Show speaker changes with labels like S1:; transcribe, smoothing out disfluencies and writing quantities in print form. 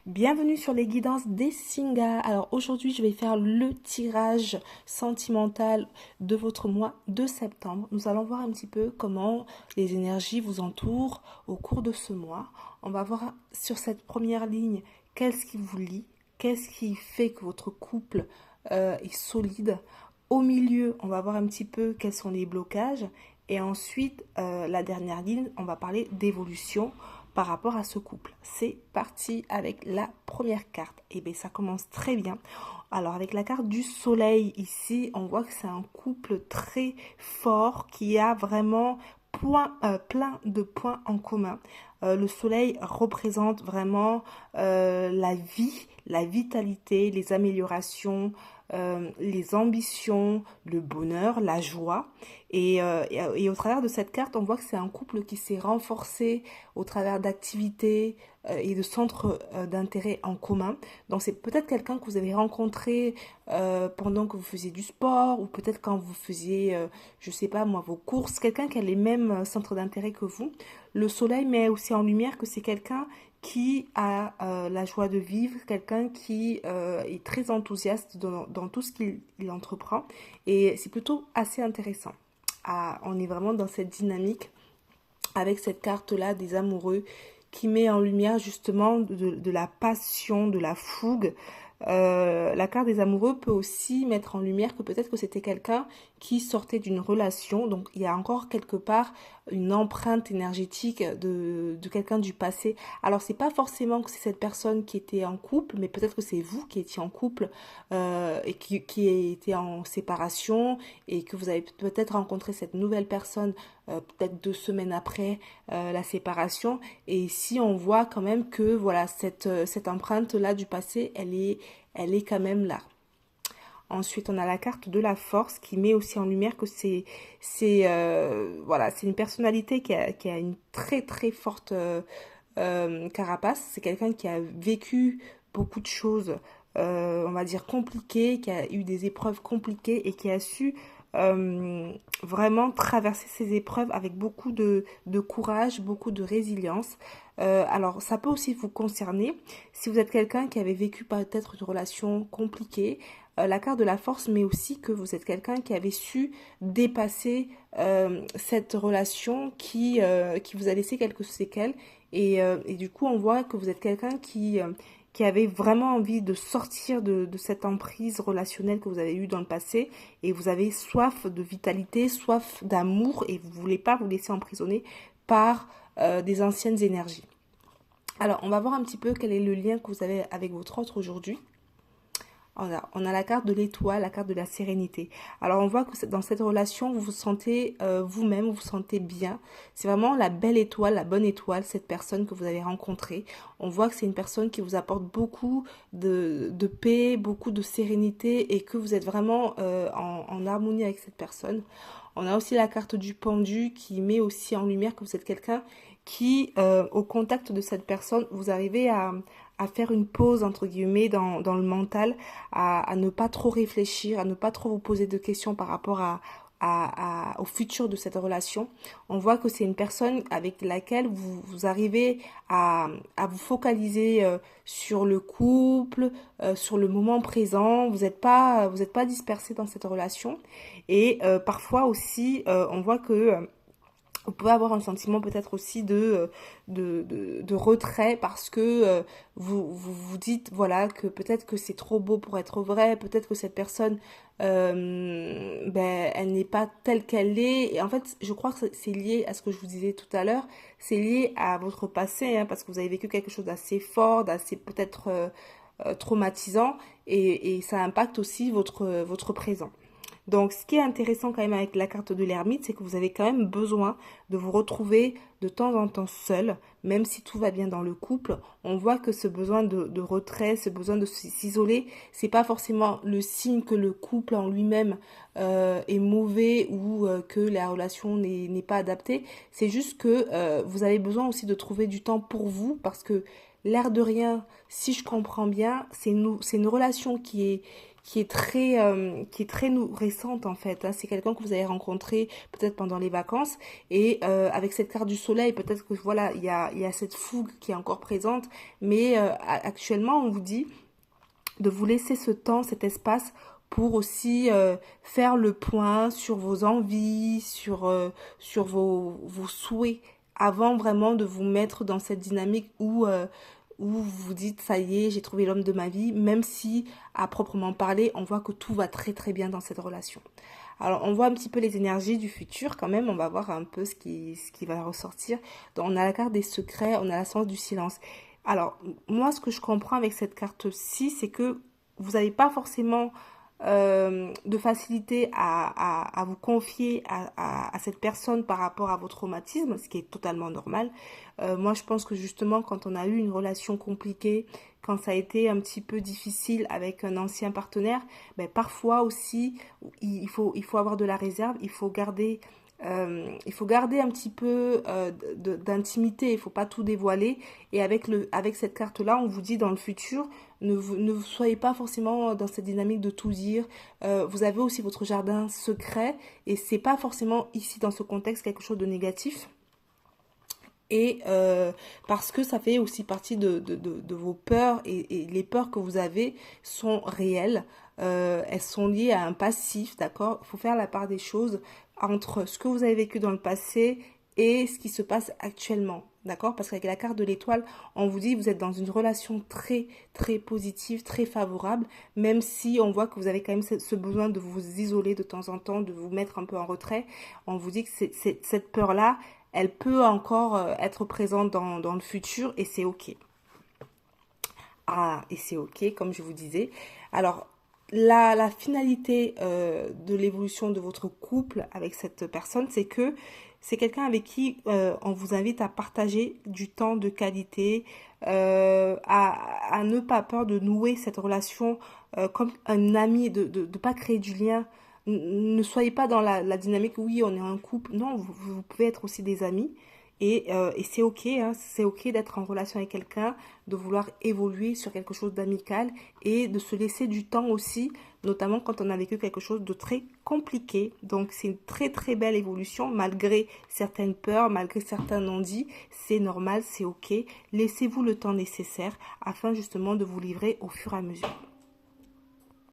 S1: Bienvenue sur les guidances des Singa. Alors aujourd'hui, je vais faire le tirage sentimental de votre mois de septembre. Nous allons voir un petit peu comment les énergies vous entourent au cours de ce mois. On va voir sur cette première ligne qu'est-ce qui vous lie, qu'est-ce qui fait que votre couple est solide. Au milieu, on va voir un petit peu quels sont les blocages. Et ensuite, la dernière ligne, on va parler d'évolution par rapport à ce couple. C'est parti avec la première carte. Et bien, ça commence très bien. Alors, avec la carte du soleil, ici, on voit que c'est un couple très fort qui a vraiment plein de points en commun. Le soleil représente vraiment la vie, la vitalité, les améliorations, les ambitions, le bonheur, la joie. Et au travers de cette carte, on voit que c'est un couple qui s'est renforcé au travers d'activités et de centres d'intérêt en commun. Donc c'est peut-être quelqu'un que vous avez rencontré pendant que vous faisiez du sport ou peut-être quand vous faisiez, je sais pas moi, vos courses, quelqu'un qui a les mêmes centres d'intérêt que vous. Le soleil met aussi en lumière que c'est quelqu'un qui a la joie de vivre, quelqu'un qui est très enthousiaste dans tout ce qu'il entreprend. Et c'est plutôt assez intéressant. On est vraiment dans cette dynamique avec cette carte-là des amoureux qui met en lumière justement de la passion, de la fougue. La carte des amoureux peut aussi mettre en lumière que peut-être que c'était quelqu'un qui sortait d'une relation. Donc il y a encore quelque part une empreinte énergétique de quelqu'un du passé. Alors c'est pas forcément que c'est cette personne qui était en couple, mais peut-être que c'est vous qui étiez en couple et qui était en séparation et que vous avez peut-être rencontré cette nouvelle personne peut-être 2 semaines après la séparation. Et ici on voit quand même que voilà cette empreinte là du passé, elle est quand même là. Ensuite, on a la carte de la force qui met aussi en lumière que voilà, c'est une personnalité qui a une très très forte carapace. C'est quelqu'un qui a vécu beaucoup de choses, on va dire compliquées, qui a eu des épreuves compliquées et qui a su vraiment traverser ces épreuves avec beaucoup de courage, beaucoup de résilience. Alors, ça peut aussi vous concerner si vous êtes quelqu'un qui avait vécu peut-être une relation compliquée. La carte de la force met aussi que vous êtes quelqu'un qui avait su dépasser cette relation qui vous a laissé quelques séquelles. Et du coup, on voit que vous êtes quelqu'un qui avait vraiment envie de sortir de cette emprise relationnelle que vous avez eue dans le passé. Et vous avez soif de vitalité, soif d'amour et vous ne voulez pas vous laisser emprisonner par des anciennes énergies. Alors, on va voir un petit peu quel est le lien que vous avez avec votre autre aujourd'hui. On a la carte de l'étoile, la carte de la sérénité. Alors on voit que dans cette relation, vous vous sentez vous-même, vous vous sentez bien. C'est vraiment la belle étoile, la bonne étoile, cette personne que vous avez rencontrée. On voit que c'est une personne qui vous apporte beaucoup de paix, beaucoup de sérénité et que vous êtes vraiment en harmonie avec cette personne. On a aussi la carte du pendu qui met aussi en lumière que vous êtes quelqu'un qui, au contact de cette personne, vous arrivez à faire une pause, entre guillemets, dans le mental, à ne pas trop réfléchir, à ne pas trop vous poser de questions par rapport au futur de cette relation. On voit que c'est une personne avec laquelle vous arrivez à vous focaliser sur le couple, sur le moment présent. Vous n'êtes pas dispersé dans cette relation. Et parfois aussi, on voit que vous pouvez avoir un sentiment peut-être aussi de retrait parce que vous dites voilà que peut-être que c'est trop beau pour être vrai, peut-être que cette personne elle n'est pas telle qu'elle est. Et en fait, je crois que c'est lié à ce que je vous disais tout à l'heure, c'est lié à votre passé, hein, parce que vous avez vécu quelque chose d'assez fort, d'assez peut-être traumatisant et ça impacte aussi votre présent. Donc, ce qui est intéressant quand même avec la carte de l'ermite, c'est que vous avez quand même besoin de vous retrouver de temps en temps seul, même si tout va bien dans le couple. On voit que ce besoin de retrait, ce besoin de s'isoler, c'est pas forcément le signe que le couple en lui-même est mauvais ou que la relation n'est pas adaptée. C'est juste que vous avez besoin aussi de trouver du temps pour vous parce que l'air de rien, si je comprends bien, c'est une relation qui est très récente en fait, hein. C'est quelqu'un que vous avez rencontré peut-être pendant les vacances et avec cette carte du soleil, peut-être que voilà, il y a cette fougue qui est encore présente, mais actuellement on vous dit de vous laisser ce temps, cet espace pour aussi faire le point sur vos envies, sur vos souhaits, avant vraiment de vous mettre dans cette dynamique où vous vous dites, ça y est, j'ai trouvé l'homme de ma vie, même si, à proprement parler, on voit que tout va très très bien dans cette relation. Alors, on voit un petit peu les énergies du futur quand même, on va voir un peu ce qui va ressortir. Donc, on a la carte des secrets, on a la sens du silence. Alors, moi, ce que je comprends avec cette carte-ci, c'est que vous n'avez pas forcément de facilité à vous confier à cette personne par rapport à vos traumatismes, ce qui est totalement normal. Moi, je pense que justement, quand on a eu une relation compliquée, quand ça a été un petit peu difficile avec un ancien partenaire, ben, parfois aussi, il faut avoir de la réserve, il faut garder un petit peu d'intimité, il ne faut pas tout dévoiler. Et avec cette carte-là, on vous dit dans le futur, ne soyez pas forcément dans cette dynamique de tout dire. Vous avez aussi votre jardin secret et c'est pas forcément ici dans ce contexte quelque chose de négatif. Et parce que ça fait aussi partie de vos peurs et les peurs que vous avez sont réelles. Elles sont liées à un passif, d'accord? Il faut faire la part des choses entre ce que vous avez vécu dans le passé et ce qui se passe actuellement, d'accord? Parce qu'avec la carte de l'étoile, on vous dit que vous êtes dans une relation très, très positive, très favorable, même si on voit que vous avez quand même ce besoin de vous isoler de temps en temps, de vous mettre un peu en retrait. On vous dit que cette peur-là, elle peut encore être présente dans le futur et c'est ok. Ah, et c'est ok, comme je vous disais. Alors, la finalité de l'évolution de votre couple avec cette personne, c'est que c'est quelqu'un avec qui on vous invite à partager du temps de qualité, à ne pas peur de nouer cette relation comme un ami, de pas créer du lien. Ne soyez pas dans la dynamique, oui, on est un couple. Non, vous pouvez être aussi des amis. Et c'est ok, hein, c'est ok d'être en relation avec quelqu'un, de vouloir évoluer sur quelque chose d'amical et de se laisser du temps aussi, notamment quand on a vécu quelque chose de très compliqué. Donc c'est une très très belle évolution malgré certaines peurs, malgré certains non-dits. C'est normal, c'est ok. Laissez-vous le temps nécessaire afin justement de vous livrer au fur et à mesure.